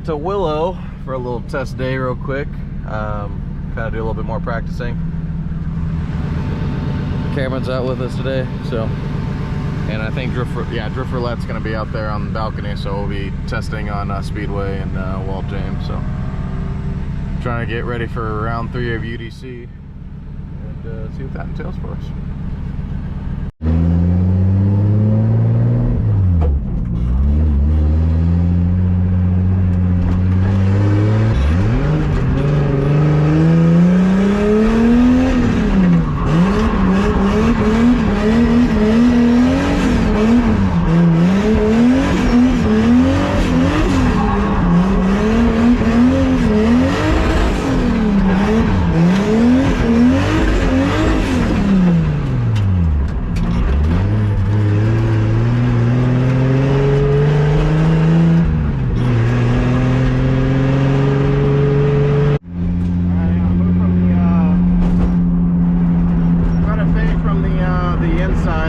out to Willow for a little test day real quick. Kind of do a little bit more practicing. Cameron's out with us today, so, and I think drift roulette's going to be out there on the balcony, so we'll be testing on Speedway and Walt James. So trying to get ready for round 3 of UDC and see what that entails for us.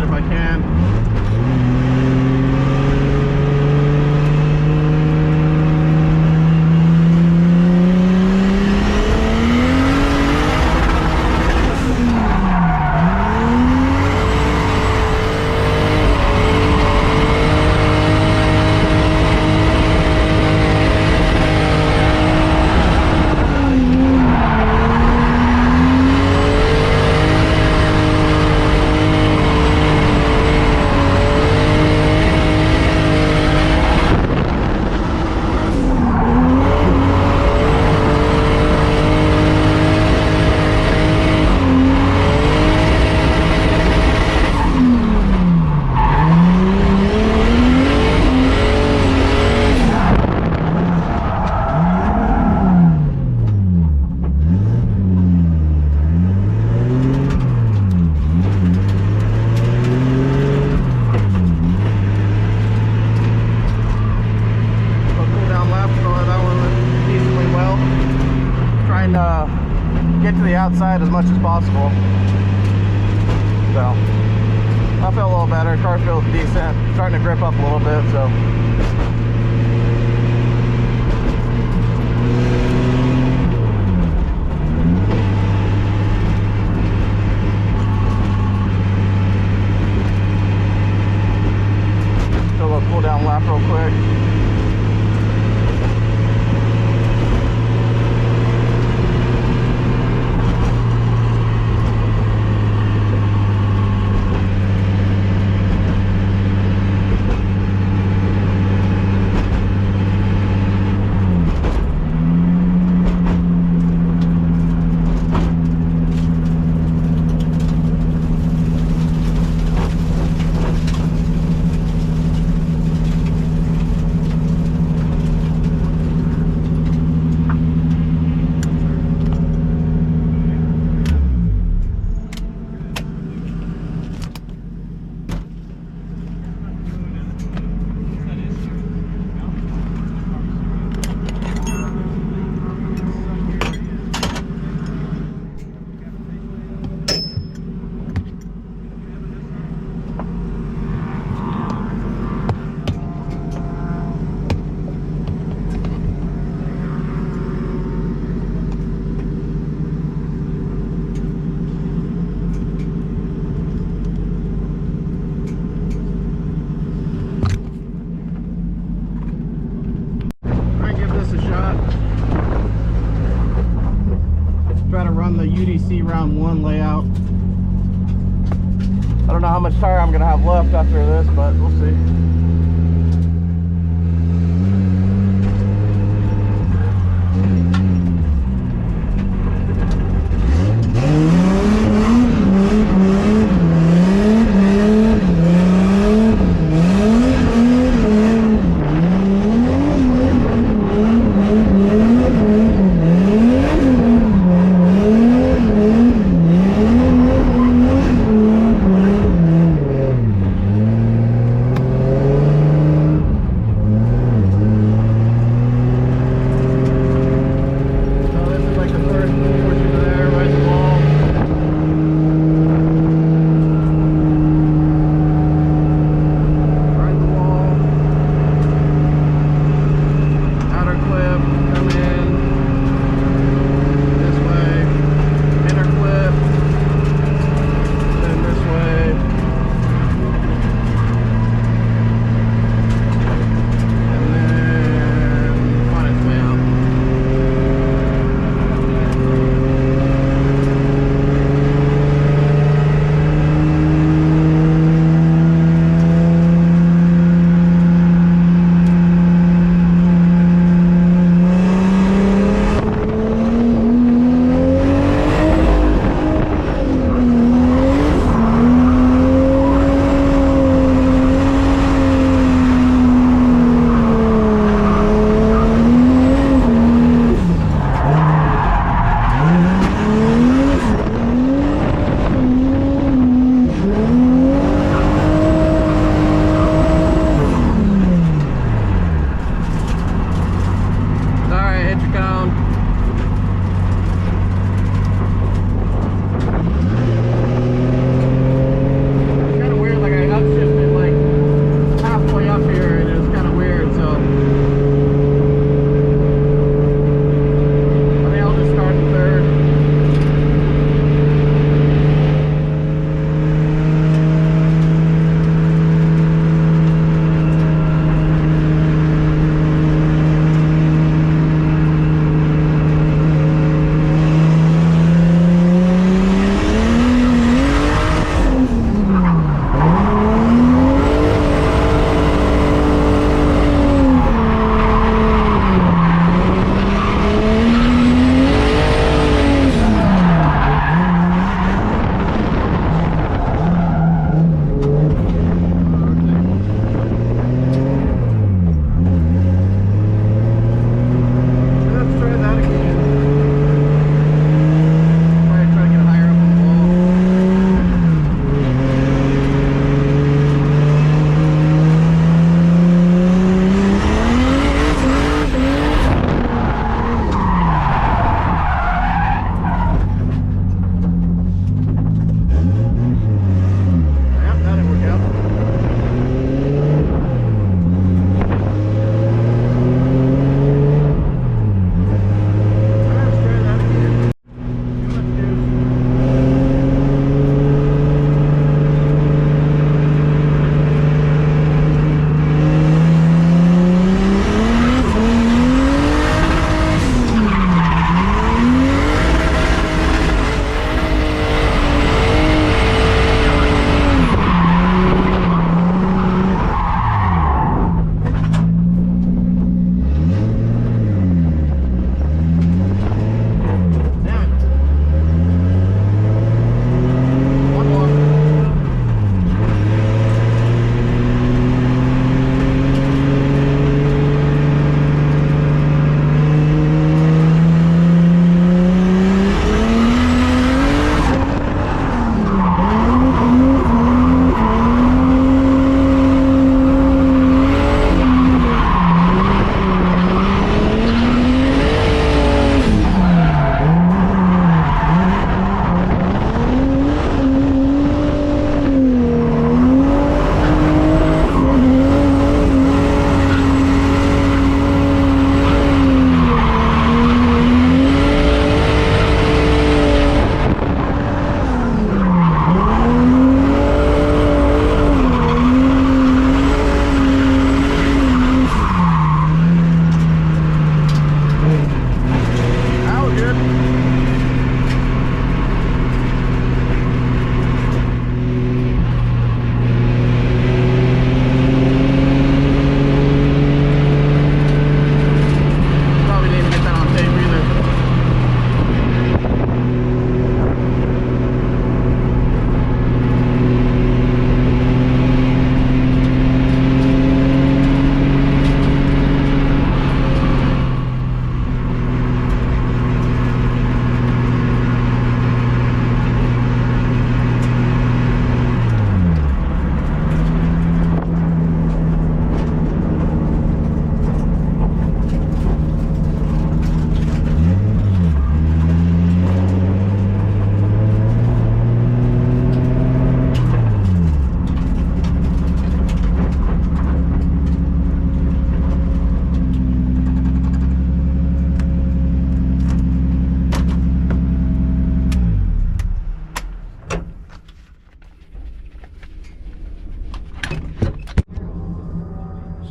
If I can. Get to the outside as much as possible. So I feel a little better. Car feels decent. Starting to grip up a little bit, so. Do a little cool down lap real quick. Try to run the UDC round 1 layout. I don't know how much tire I'm gonna have left after this, but we'll see.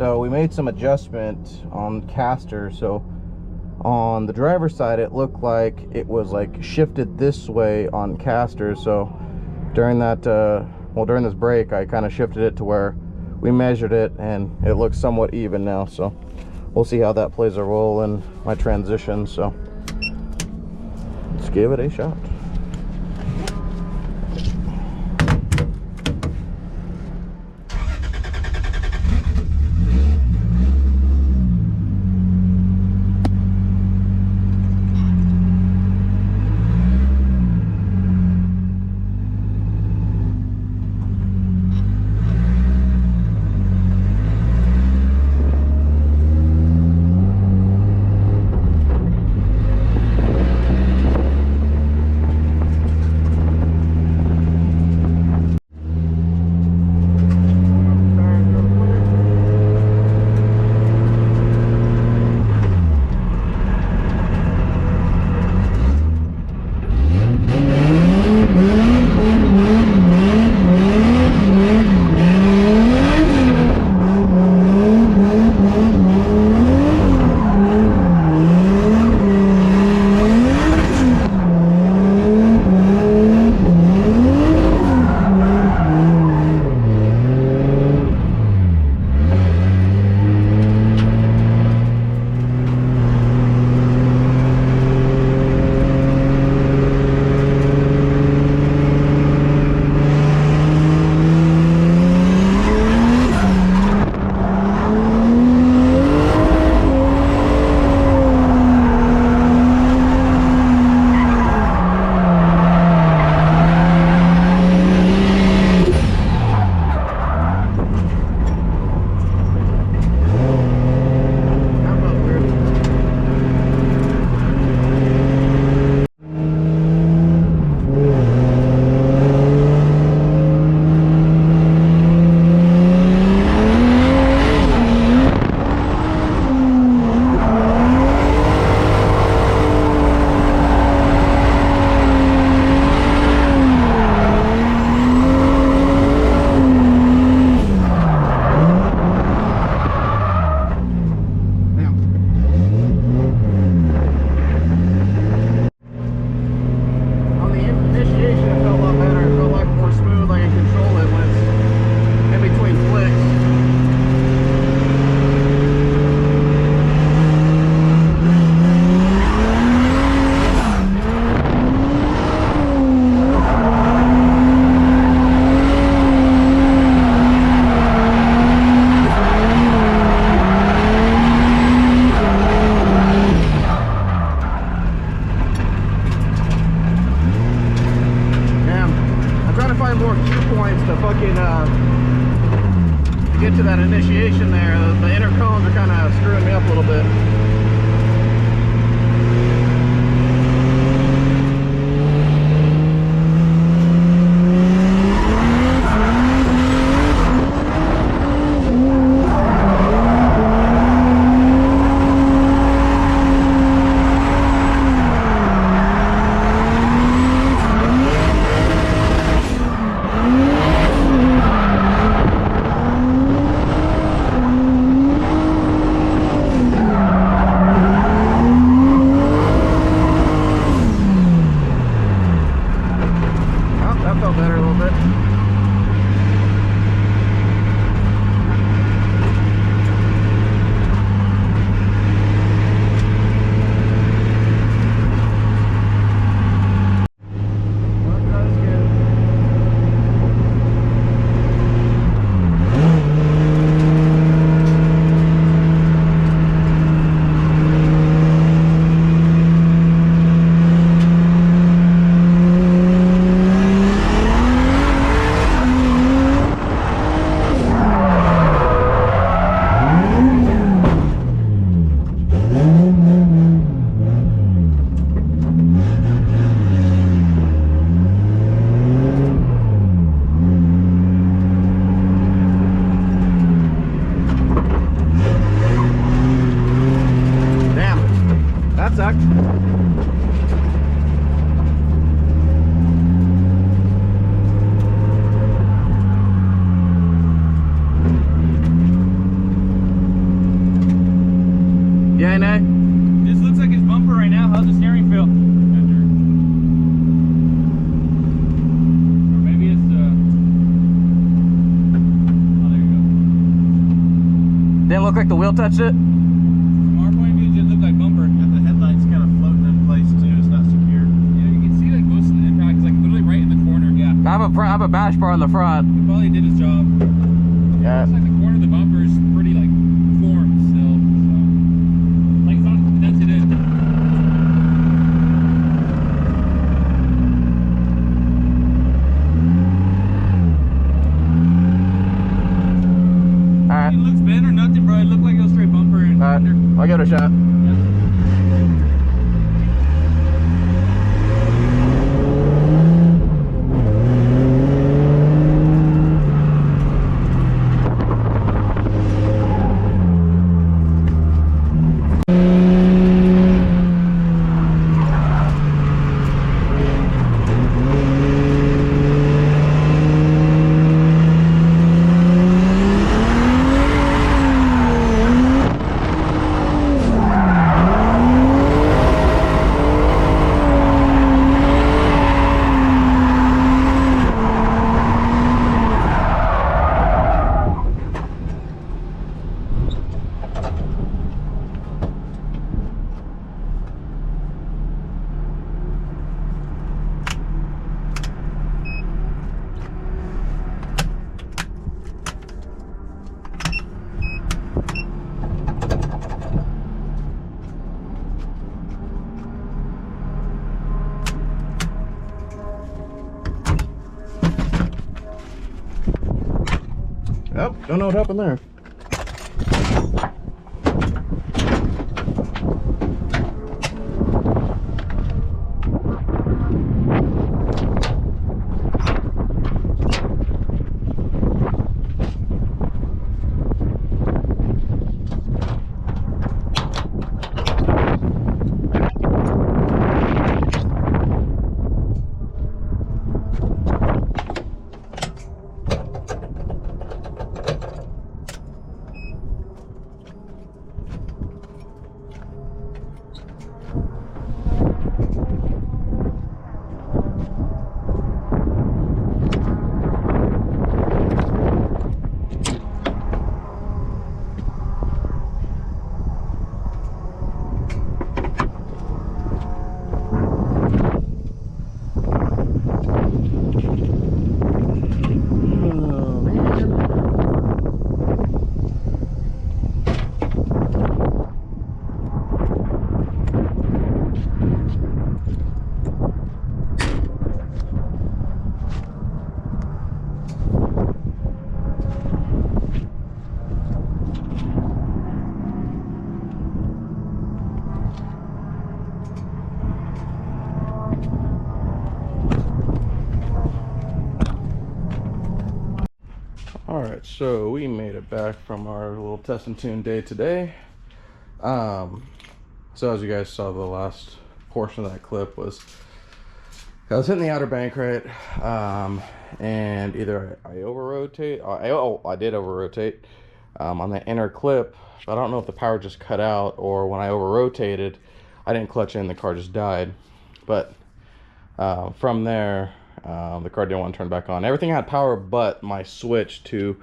So we made some adjustment on caster. So on the driver's side, it looked like it was like shifted this way on caster. So during that, during this break, I kind of shifted it to where we measured it, and it looks somewhat even now. So we'll see how that plays a role in my transition. So let's give it a shot. Get to that initiation there, the inner cones are kind of screwing me up a little bit. wheel touched it? From our point of view, it just looked like bumper. And the headlights kind of floating in place too. It's not secure. Yeah, you can see like most of the impact is like literally right in the corner. Yeah. I have a bash bar on the front. It probably did its job. Yeah. Looks like the corner of the bumper is pretty like formed still. So like it's not dented in. Alright. It looks bent or nothing, bro. It looked like it was straight bumper and Alright, I'll give it a shot. Yep, don't know what happened there. Alright, so we made it back from our little test and tune day today. So as you guys saw, the last portion of that clip was I was hitting the outer bank, right? And either I over-rotate, I did over-rotate on the inner clip, but I don't know if the power just cut out or when I over-rotated, I didn't clutch in, the car just died. But from there, the car didn't want to turn back on. Everything had power but my switch to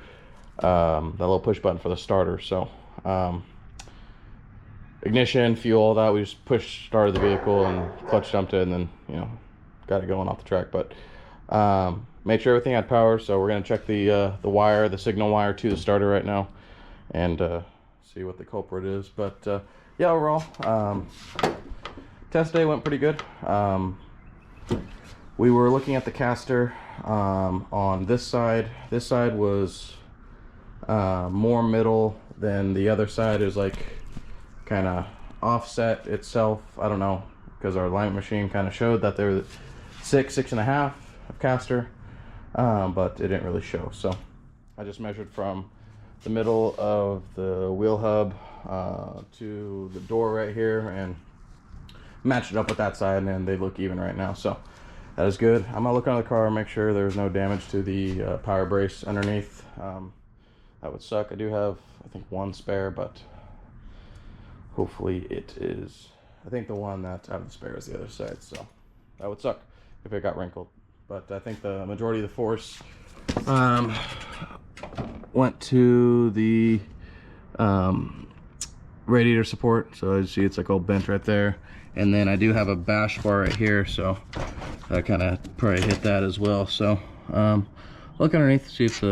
the little push button for the starter. So ignition, fuel, all that, we just started the vehicle and clutch dumped it and then, you know, got it going off the track. But made sure everything had power, so we're going to check the wire, the signal wire to the starter right now and see what the culprit is. But yeah, overall, test day went pretty good. We were looking at the caster on this side. This side was more middle than the other side. It was like kind of offset itself. I don't know, because our alignment machine kind of showed that there was 6.5 of caster, but it didn't really show. So I just measured from the middle of the wheel hub to the door right here and matched it up with that side, and they look even right now. So that is good. I'm gonna look under the car, make sure there's no damage to the power brace underneath. That would suck. I do have, I think, one spare, but hopefully it is. I think the one that I have the spare is the other side, so that would suck if it got wrinkled. But I think the majority of the force went to the radiator support, so as you see it's like all bent right there. And then I do have a bash bar right here, so I kind of probably hit that as well. So look underneath to see if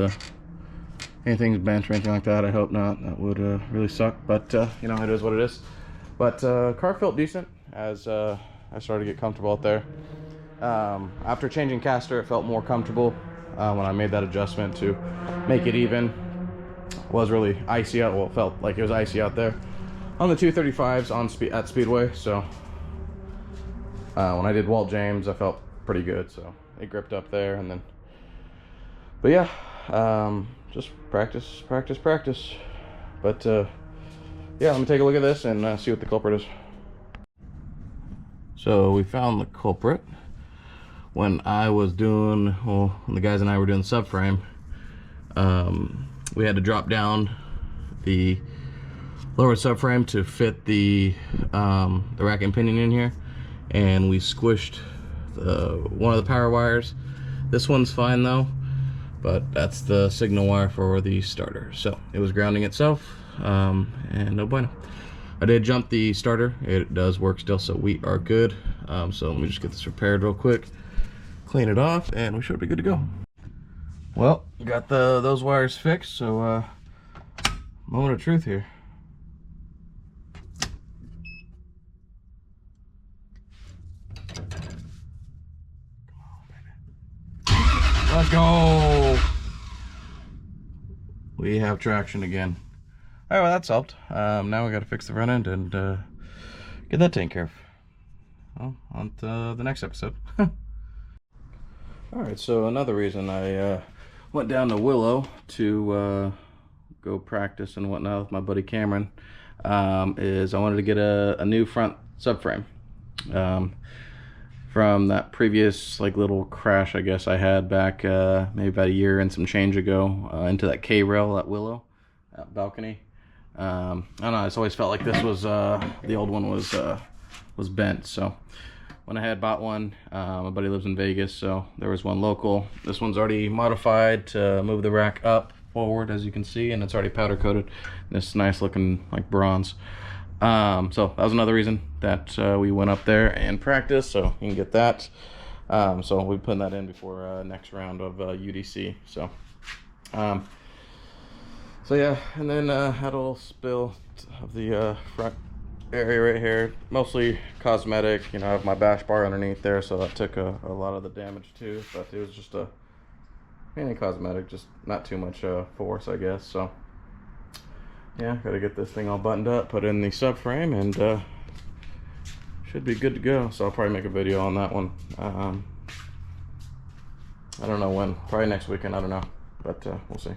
anything's bent or anything like that. I hope not. That would really suck, but you know, it is what it is. But car felt decent as I started to get comfortable out there. After changing caster, it felt more comfortable when I made that adjustment to make it even. It was really icy out. Well, it felt like it was icy out there on the 235s at Speedway. So when I did Walt James, I felt pretty good. So it gripped up there, and then, but yeah, just practice. But yeah, let me take a look at this and see what the culprit is. So we found the culprit when I was doing, well, when the guys and I were doing the subframe. We had to drop down the lower subframe to fit the rack and pinion in here, and we squished one of the power wires. This one's fine though, but that's the signal wire for the starter, so it was grounding itself, and no bueno. I did jump the starter. It does work still, so we are good. So let me just get this repaired real quick, clean it off, and we should be good to go. Well, got those wires fixed, so moment of truth here. Let's go. We have traction again. All right, well, that's helped. Now we got to fix the front end and get that taken care of. Well, on to the next episode. All right, so another reason I went down to Willow to go practice and whatnot with my buddy Cameron is I wanted to get a new front subframe. From that previous like little crash I guess I had back maybe about a year and some change ago into that K-rail at Willow at balcony. I don't know, I just always felt like this was the old one was bent, so went ahead, bought one. My buddy lives in Vegas, so there was one local. This one's already modified to move the rack up forward, as you can see, and it's already powder coated. This nice looking like bronze. So that was another reason that we went up there and practiced, so you can get that. So we'll be putting that in before next round of UDC. So yeah, and then had a little spill of the front area right here, mostly cosmetic. You know, I have my bash bar underneath there, so that took a lot of the damage too, but it was just mainly cosmetic, just not too much force, I guess. So yeah, gotta get this thing all buttoned up, put in the subframe, and should be good to go. So I'll probably make a video on that one. I don't know when, probably next weekend, I don't know, but we'll see.